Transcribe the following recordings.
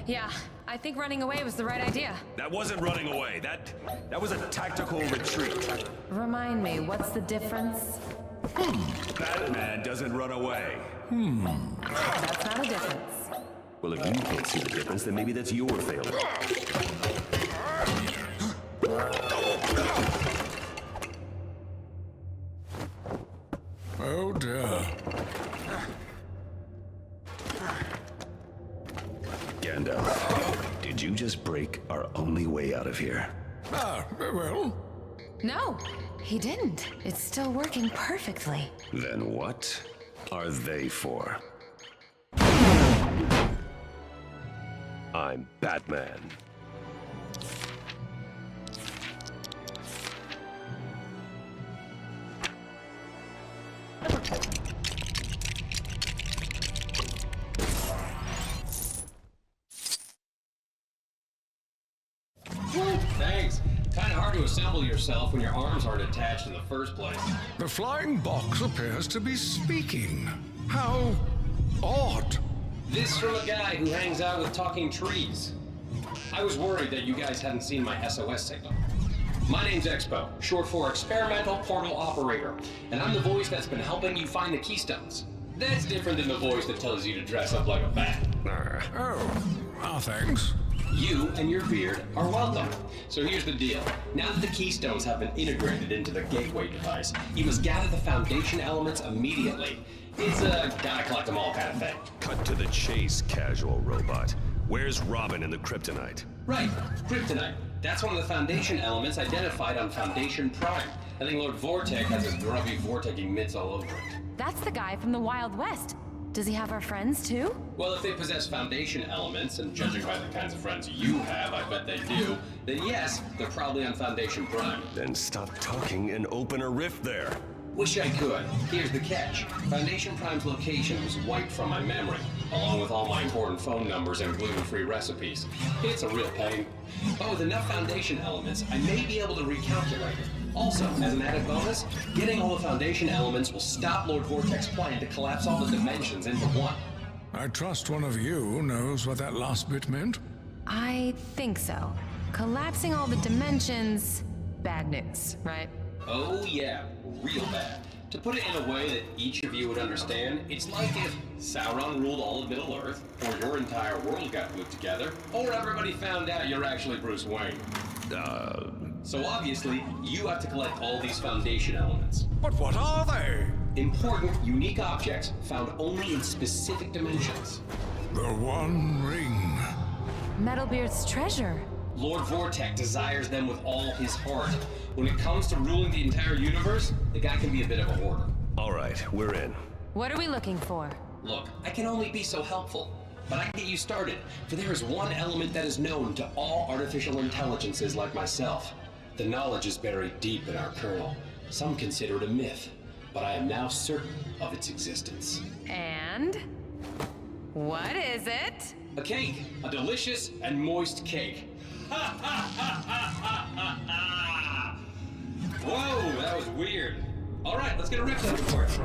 Yeah, I think running away was the right idea. That wasn't running away. That was a tactical retreat. Remind me, what's the difference? Batman doesn't run away. That's not a difference. Well, if you can't see the difference, then maybe that's your failure. Oh dear. Gandalf, did you just break our only way out of here? Well, No, he didn't. It's still working perfectly. Then what are they for? I'm Batman. Thanks. Kinda hard to assemble yourself when your arms aren't attached in the first place. the flying box appears to be speaking. How odd. This from a guy who hangs out with talking trees. I was worried that you guys hadn't seen my SOS signal. My name's Expo, short for Experimental Portal Operator, and I'm the voice that's been helping you find the keystones. That's different than the voice that tells you to dress up like a bat. Thanks. You and your beard are welcome. So here's the deal. Now that the keystones have been integrated into the gateway device, you must gather the foundation elements immediately. It's a gotta collect them all kind of thing. Cut to the chase, casual robot. Where's Robin and the kryptonite? Right, kryptonite. That's one of the foundation elements identified on Foundation Prime. I think Lord Vortek has his grubby vortexing mitts all over it. That's the guy from the Wild West. Does he have our friends too? Well, if they possess foundation elements, and judging by the kinds of friends you have, I bet they do, then yes, they're probably on Foundation Prime. Then stop talking and open a rift there. Wish I could. Here's the catch. Foundation Prime's location was wiped from my memory, along with all my important phone numbers and gluten-free recipes. It's a real pain. But with enough foundation elements, I may be able to recalculate it. Also, as an added bonus, getting all the foundation elements will stop Lord Vortek's plan to collapse all the dimensions into one. I trust one of you knows what that last bit meant. I think so. Collapsing all the dimensions, bad news, right? Oh yeah, real bad. To put it in a way that each of you would understand, it's like if Sauron ruled all of Middle-earth, or your entire world got put together, or everybody found out you're actually Bruce Wayne. So obviously, you have to collect all these foundation elements. But what are they? Important, unique objects found only in specific dimensions. The One Ring. Metalbeard's treasure. Lord Vortek desires them with all his heart. When it comes to ruling the entire universe, the guy can be a bit of a hoarder. All right, we're in. What are we looking for? Look, I can only be so helpful, but I can get you started, for there is one element that is known to all artificial intelligences like myself. The knowledge is buried deep in our kernel. Some consider it a myth, but I am now certain of its existence. And? What is it? A cake, a delicious and moist cake. Whoa, that was weird. All right, let's get a riff done for it.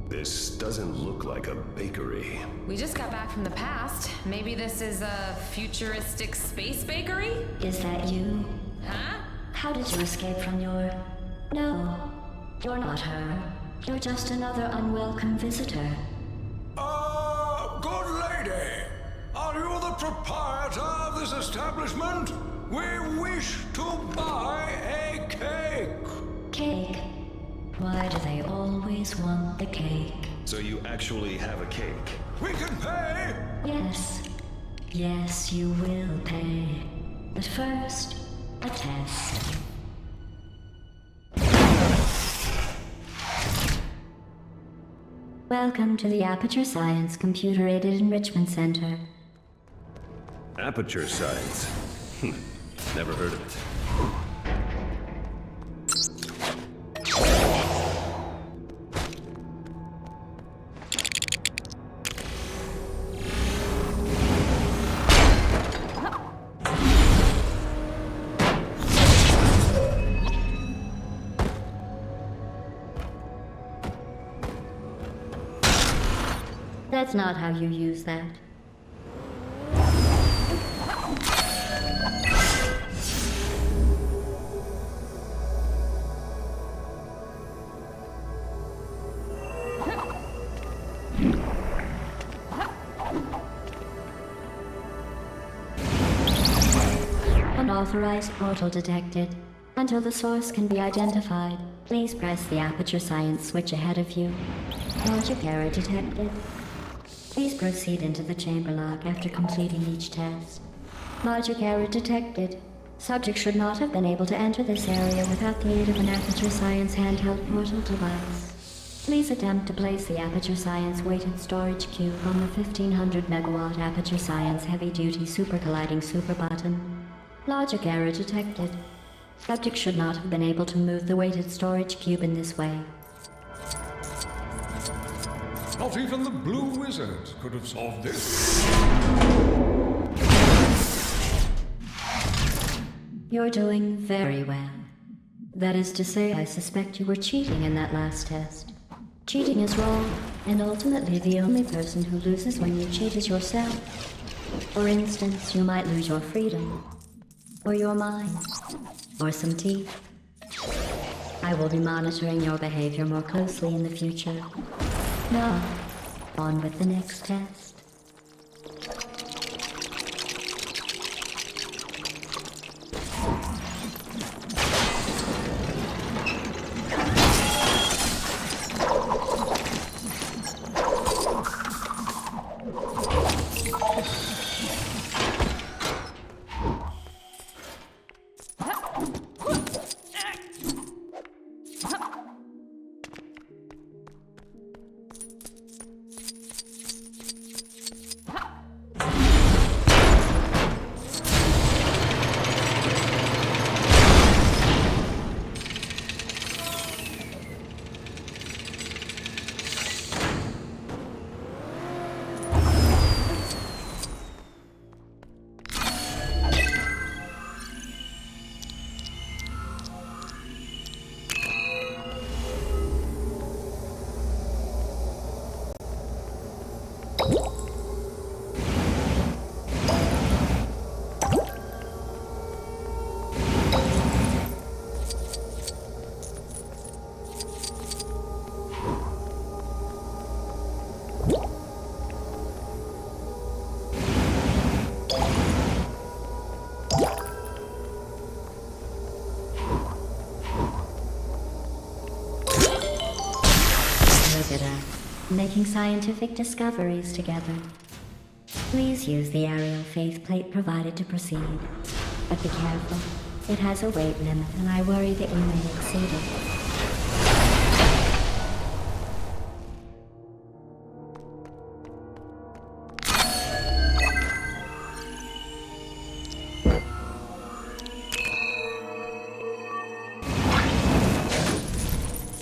This doesn't look like a bakery. We just got back from the past. Maybe this is a futuristic space bakery? Is that you? Huh? How did you escape from your... No, you're not her. You're just another unwelcome visitor. Good lady. Are you the proprietor of this establishment? We wish to buy a cake. Cake? Why do they always want the cake? So you actually have a cake? We can pay. Yes. Yes, you will pay. But first, a test. Welcome to the Aperture Science Computer-Aided Enrichment Center. Aperture science. Never heard of it. That's not how you use that. Unauthorized portal detected. Until the source can be identified, please press the Aperture Science switch ahead of you. Logic error detected. Please proceed into the chamber lock after completing each test. Logic error detected. Subject should not have been able to enter this area without the aid of an Aperture Science handheld portal device. Please attempt to place the Aperture Science weighted storage cube on the 1500 megawatt Aperture Science heavy-duty super colliding super button. Logic error detected. Subject should not have been able to move the weighted storage cube in this way. Not even the Blue Wizard could have solved this. You're doing very well. That is to say, I suspect you were cheating in that last test. Cheating is wrong, and ultimately the only person who loses when you cheat is yourself. For instance, you might lose your freedom, or your mind, or some teeth. I will be monitoring your behavior more closely in the future. Now, on with the next test. Making scientific discoveries together. Please use the aerial faith plate provided to proceed. But be careful. It has a weight limit, and I worry that you may exceed it.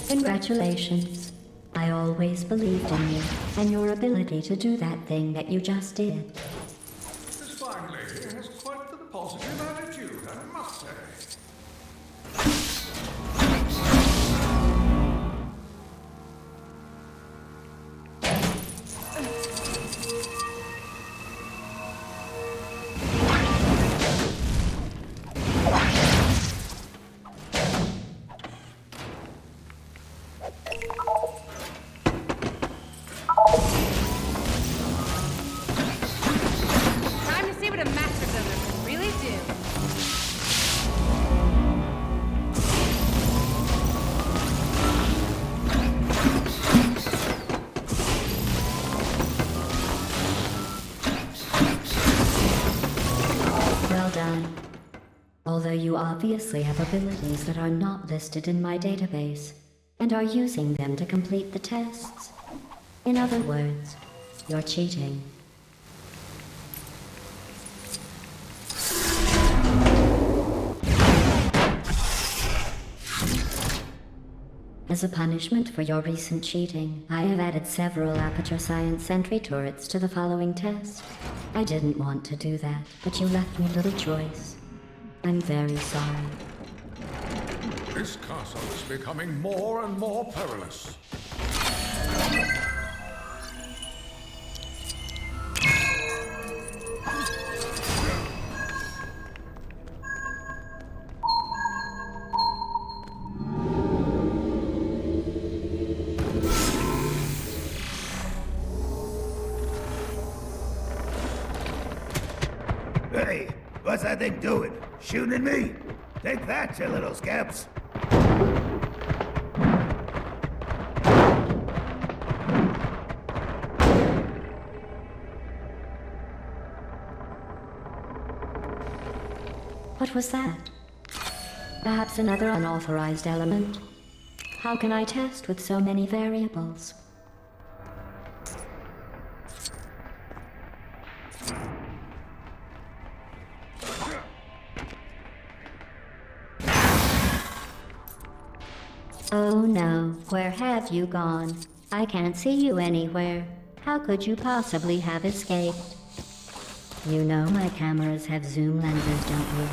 Congratulations. I always believed in you, and your ability to do that thing that you just did. This fine lady has quite the positive attitude, I must say. Although you obviously have abilities that are not listed in my database, and are using them to complete the tests. In other words, you're cheating. As a punishment for your recent cheating, I have added several Aperture Science Sentry turrets to the following test. I didn't want to do that, but you left me little choice. I'm very sorry. This castle is becoming more and more perilous. Hey, what's that thing doing? Shooting at me? Take that, you little scamps. What was that? Perhaps another unauthorized element? How can I test with so many variables? Oh no, where have you gone? I can't see you anywhere. How could you possibly have escaped? You know my cameras have zoom lenses, don't you?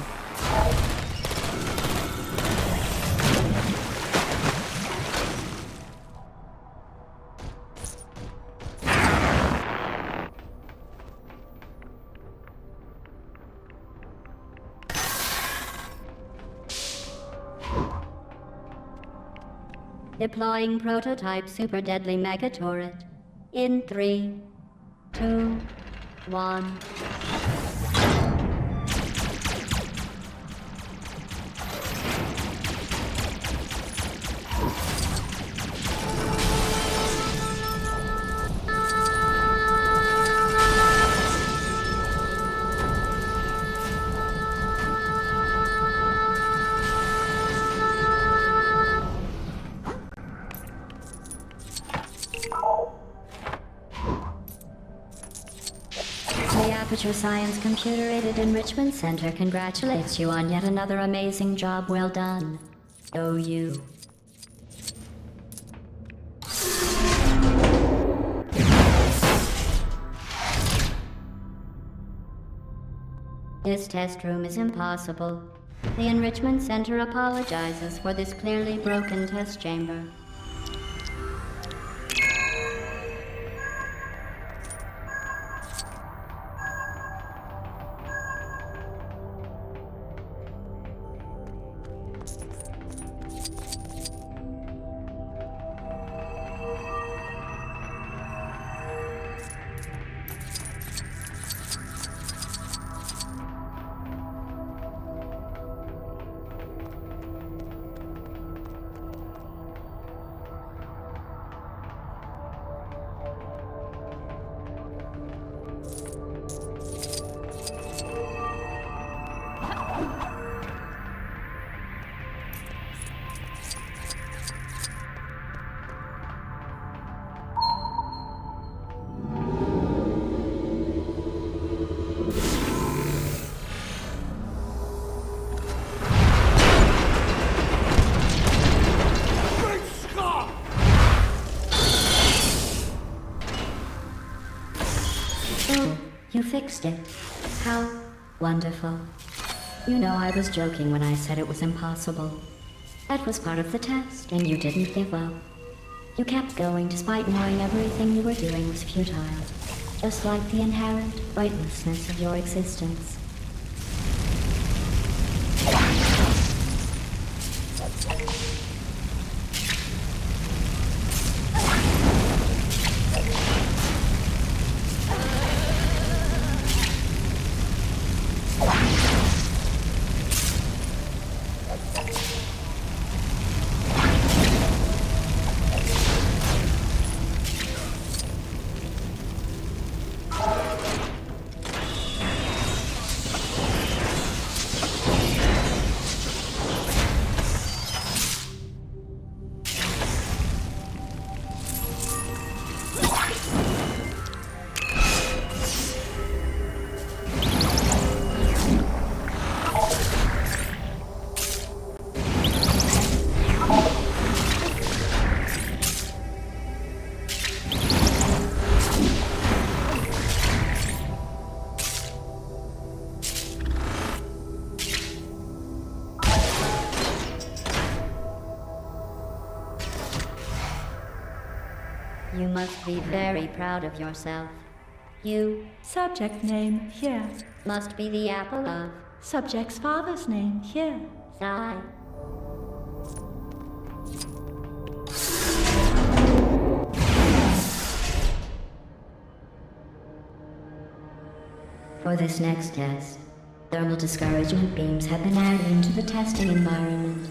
Deploying prototype super deadly mega turret. In 3, 2, 1. The Aperture Science Computer-Aided Enrichment Center congratulates you on yet another amazing job well done. Oh, you. This test room is impossible. The Enrichment Center apologizes for this clearly broken test chamber. You fixed it. How wonderful. You know I was joking when I said it was impossible. That was part of the test, and you didn't give up. You kept going despite knowing everything you were doing was futile. Just like the inherent pointlessness of your existence. must be very proud of yourself. You Subject name here. must be the apple of Subject's father's name here. eye. For this next test, thermal discouragement beams have been added into the testing environment.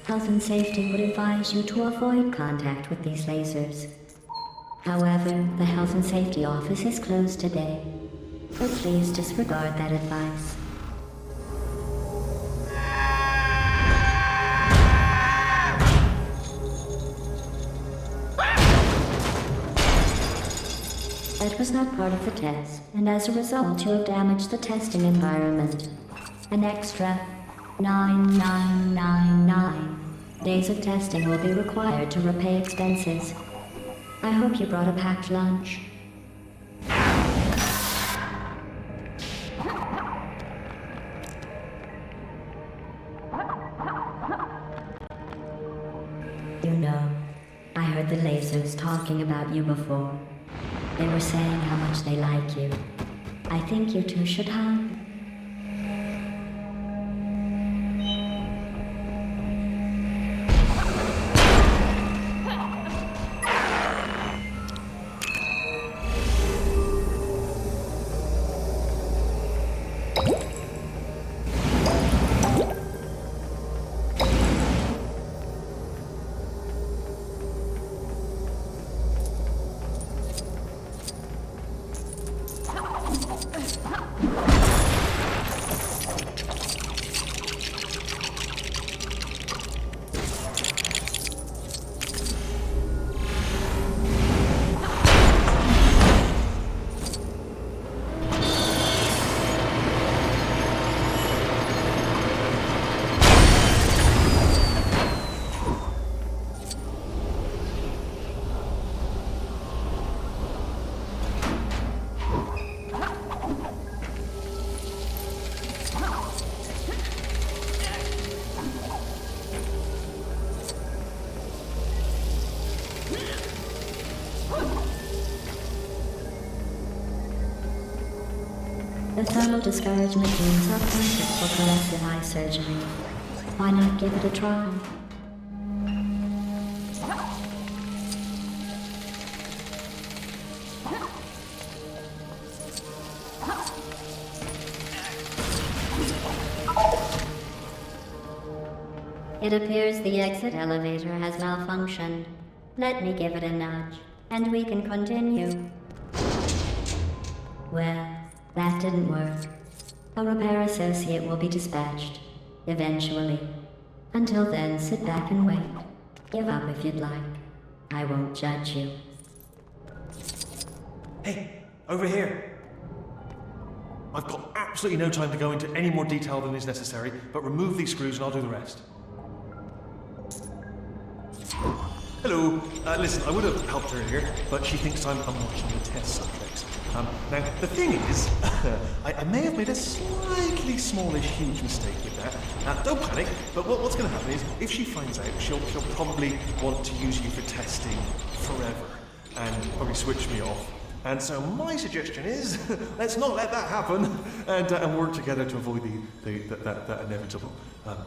Health and safety would advise you to avoid contact with these lasers. However, the Health and Safety Office is closed today, so please disregard that advice. That was not part of the test, and as a result, you have damaged the testing environment. An extra 9999 days of testing will be required to repay expenses. I hope you brought a packed lunch. You know, I heard the lasers talking about you before. They were saying how much they like you. I think you two should hug. The thermal discouragement beams are perfect for corrective eye surgery. Why not give it a try? It appears the exit elevator has malfunctioned. Let me give it a nudge, and we can continue. Well, that didn't work. A repair associate will be dispatched, eventually. Until then, sit back and wait. Give up if you'd like. I won't judge you. Hey, over here. I've got absolutely no time to go into any more detail than is necessary, but remove these screws and I'll do the rest. Hello. Listen, I would have helped her here, but she thinks I'm watching the test subjects. Now, the thing is, I may have made a slightly smallish, huge mistake with that. Don't panic, but what's going to happen is, if she finds out, she'll probably want to use you for testing forever, and probably switch me off. And so my suggestion is, let's not let that happen, and work together to avoid that inevitable,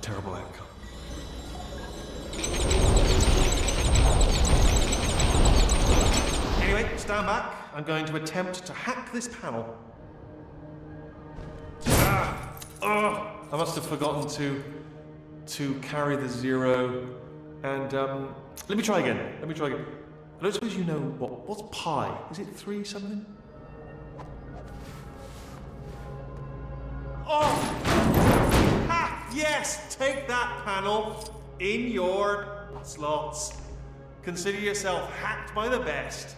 terrible outcome. Anyway, stand back. I'm going to attempt to hack this panel. I must have forgotten to carry the 0. And let me try again. I don't suppose you know what's pi? Is it 3 something? Oh! Ha! Yes! Take that panel in your slots. Consider yourself hacked by the best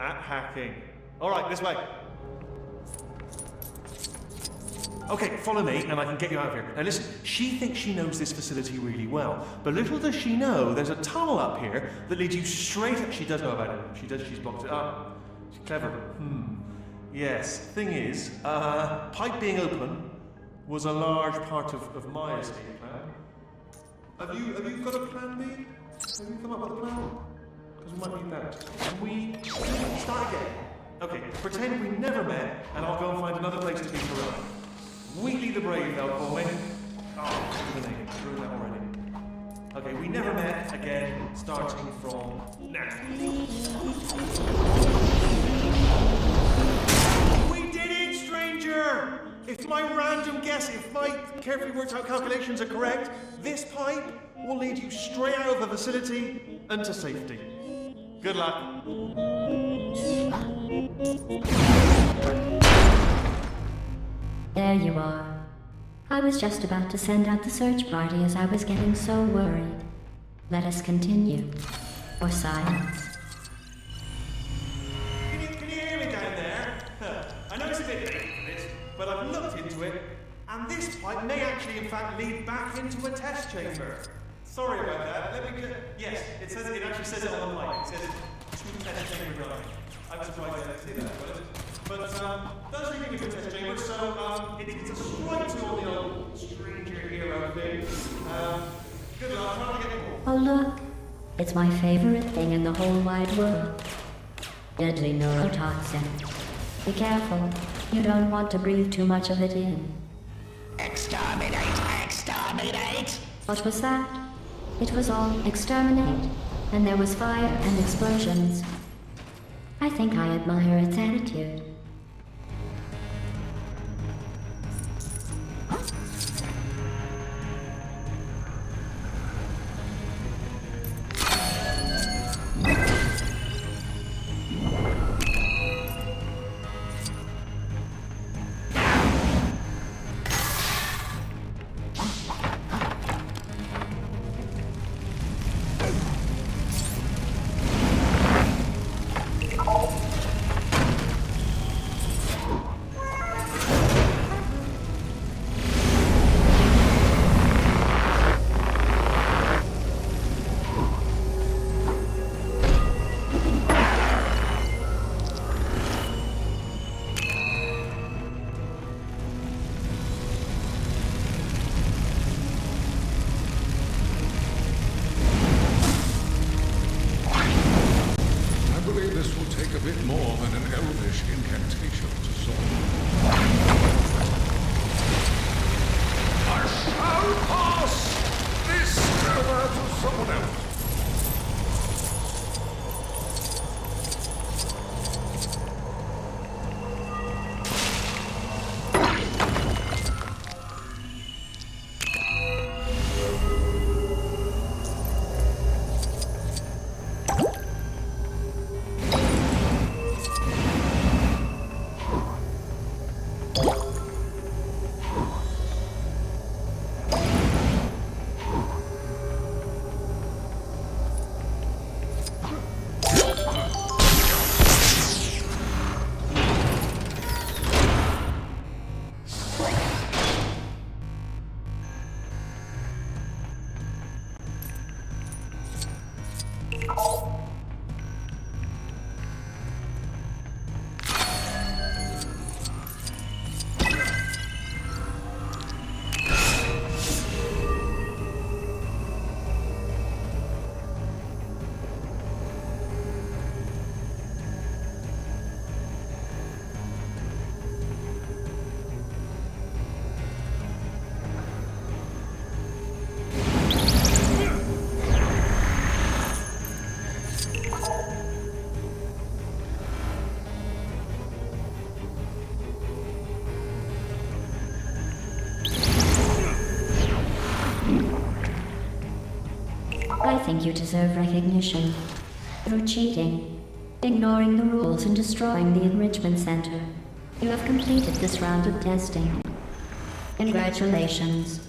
at hacking. All right, this way. Okay, follow me and I can get you out of here. Now listen, she thinks she knows this facility really well, but little does she know there's a tunnel up here that leads you straight... She does know about it. She's blocked it up. She's clever. Yes, thing is, pipe being open was a large part of my escape plan. Have you got a plan B? Have you come up with a plan? because we might need that. Can we start again? Okay, pretend we never met, and I'll go and find another place to be heroic. Wheatley the Brave, they'll call me. Oh, the name. Screw that already. Okay, we never met again, starting from now. We did it, stranger! If my random guess, if my carefully worked out calculations are correct, this pipe will lead you straight out of the facility and to safety. Good luck. There you are. I was just about to send out the search party as I was getting so worried. Let us continue. Or silence. Can you hear me down there? I know it's a bit late for this, but I've looked into it, and this pipe may actually in fact lead back into a test chamber. Sorry about that. Let me just... Yes, it actually says it on the mic. It says 2 test chamber running. I was surprised I didn't see that, but does lead into a test chamber, so it's a strike to all the old stranger hero thing. Good luck, trying to get more. Oh look, it's my favorite thing in the whole wide world. Deadly neurotoxin. Be careful, you don't want to breathe too much of it in. Exterminate! Exterminate! What was that? It was all exterminate, and there was fire and explosions. I think I admire its attitude. I think you deserve recognition. Through cheating, ignoring the rules and destroying the Enrichment Center, you have completed this round of testing. Congratulations.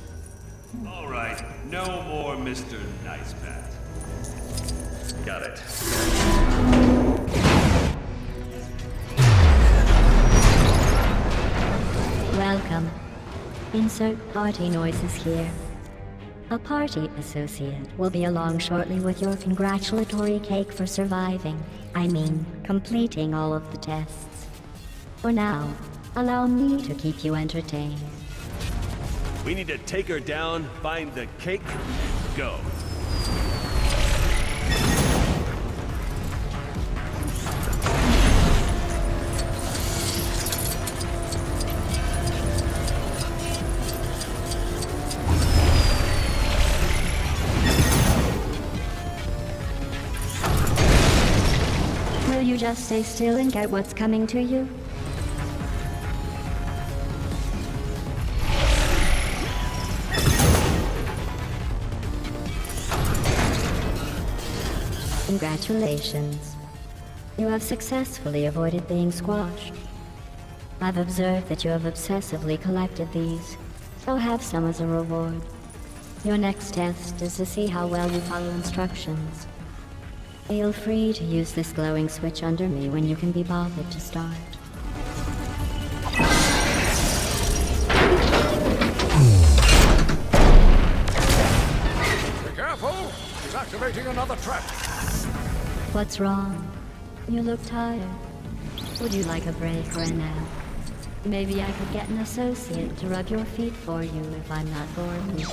All right, no more Mr. Nice Bat. Got it. Welcome. Insert party noises here. A party associate will be along shortly with your congratulatory cake for surviving. I mean, completing all of the tests. For now, allow me to keep you entertained. We need to take her down, find the cake, go. just stay still and get what's coming to you? Congratulations. You have successfully avoided being squashed. I've observed that you have obsessively collected these, so have some as a reward. Your next test is to see how well you follow instructions. Feel free to use this glowing switch under me when you can be bothered to start. Be careful! He's activating another trap. What's wrong? You look tired. Would you like a break or a nap? Maybe I could get an associate to rub your feet for you if I'm not bored with you.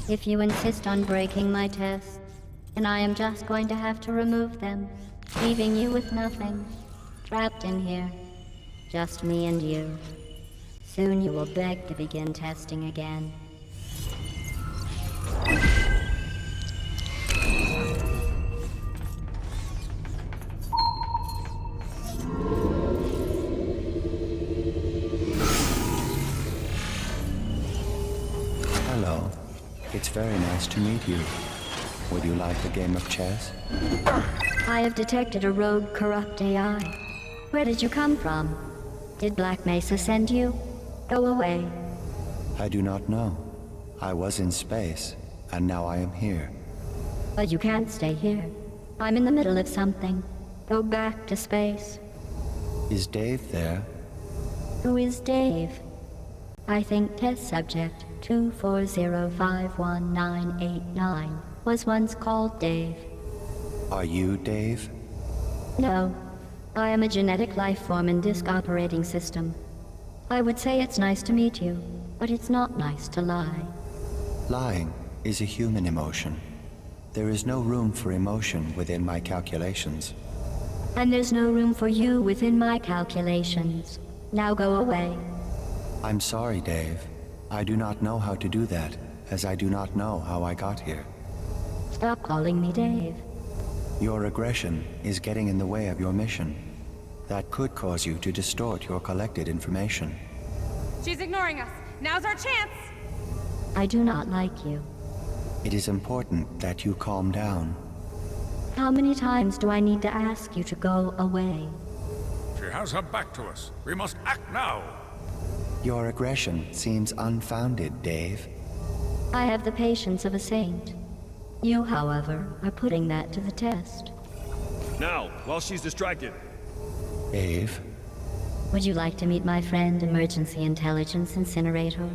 If you insist on breaking my tests, then I am just going to have to remove them, leaving you with nothing. Trapped in here. Just me and you. Soon you will beg to begin testing again. Hello. It's very nice to meet you. Would you like a game of chess? I have detected a rogue, corrupt AI. Where did you come from? Did Black Mesa send you? Go away. I do not know. I was in space, and now I am here. But you can't stay here. I'm in the middle of something. Go back to space. Is Dave there? Who is Dave? I think test subject 2405189 was once called Dave. Are you Dave? No. I am a genetic life form in disk operating system. I would say it's nice to meet you, but it's not nice to lie. Lying is a human emotion. There is no room for emotion within my calculations. And there's no room for you within my calculations. Now go away. I'm sorry, Dave. I do not know how to do that, as I do not know how I got here. Stop calling me Dave. Your aggression is getting in the way of your mission. That could cause you to distort your collected information. She's ignoring us. Now's our chance. I do not like you. It is important that you calm down. How many times do I need to ask you to go away? She has her back to us. We must act now. Your aggression seems unfounded, Dave. I have the patience of a saint. You, however, are putting that to the test. Now, while she's distracted. Dave? Would you like to meet my friend, Emergency Intelligence Incinerator?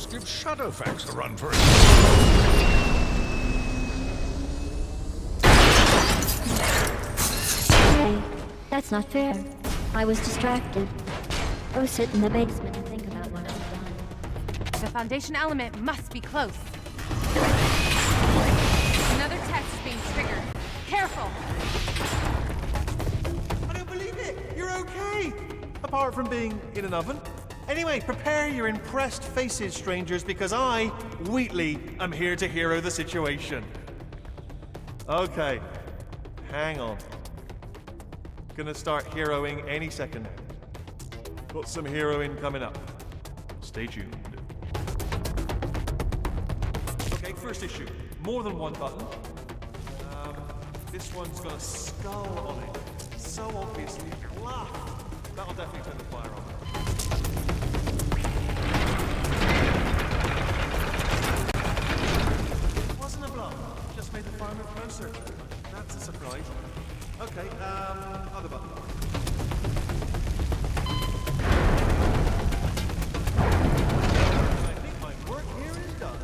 just give Shadowfax a run for it. Hey, that's not fair. I was distracted. Go sit in the basement and think about what I've done. The foundation element must be close. Another test is being triggered. Careful! I don't believe it! You're okay! Apart from being in an oven. Anyway, prepare your impressed faces, strangers, because I, Wheatley, am here to hero the situation. Okay, hang on. Gonna start heroing any second. Got some heroing coming up. Stay tuned. Okay, first issue. More than one button. This one's got a skull on it. So obviously blah. That'll definitely turn the fire on. It wasn't a blow. Just made the fire move closer. That's a surprise. Okay, other button. I think my work here is done.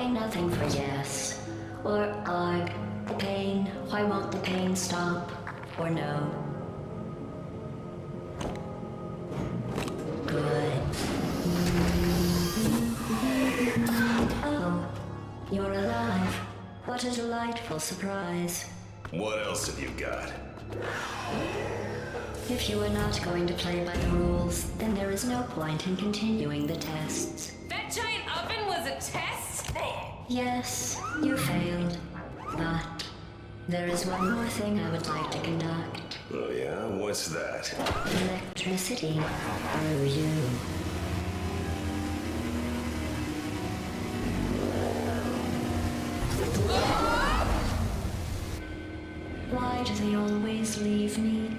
Nothing for yes. Or arg. The pain. Why won't the pain stop? Or no. Good. Oh, you're alive. What a delightful surprise. What else have you got? If you are not going to play by the rules, then there is no point in continuing the tests. That giant oven was a test? Yes, you failed. But there is one more thing I would like to conduct. Oh yeah? What's that? Electricity through you. Why do they always leave me